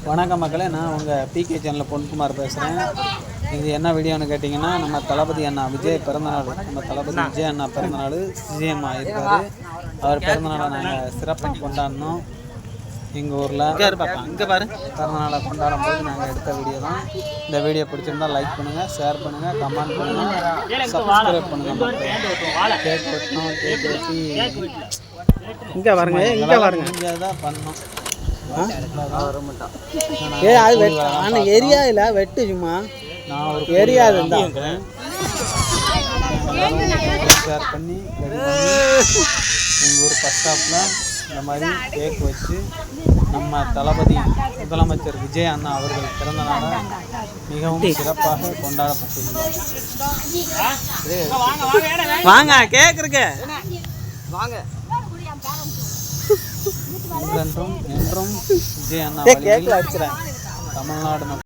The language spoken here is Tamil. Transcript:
வணக்கம் மக்களே, நான் உங்கள் பிகே சேனலில் பொன்குமார் பேசுகிறேன். இது என்ன வீடியோன்னு கேட்டிங்கன்னா, நம்ம தளபதி அண்ணா விஜய் பிறந்தநாள். நம்ம தளபதி விஜய் அண்ணா பிறந்தநாள் சிஎம் ஆகியிருக்காரு. அவர் பிறந்தநாளை நாங்கள் சிறப்பாக கொண்டாடினோம். எங்கள் ஊரில் இங்கே பாரு பிறந்தநாளை கொண்டாடும் போது நாங்கள் எடுத்த வீடியோ தான். இந்த வீடியோ பிடிச்சிருந்தால் லைக் பண்ணுங்கள், ஷேர் பண்ணுங்கள், கமெண்ட் பண்ணுங்கள், சப்ஸ்கிரைப் பண்ணுங்கள். கேக் வெட்டணும், கேக் வெட்டி இங்கே பாருங்க, இங்கே பாருங்க, இங்கே தான் பண்ணோம். எரியா இல்லை வெட்டு சும்மா நான் ஒரு எரியாது ஷேர் பண்ணி எங்கள் ஊர் பஸ் ஸ்டாப்பில் இந்த மாதிரி கேக் வச்சு நம்ம தளபதி முதலமைச்சர் விஜய் அண்ணா அவர்கள் பிறந்த நாளை மிகவும் சிறப்பாக கொண்டாடப்பட்டுள்ளோம். வாங்க கேக் இருக்கு வாங்க. என்றும் விஜய் அண்ணா தமிழ்நாடு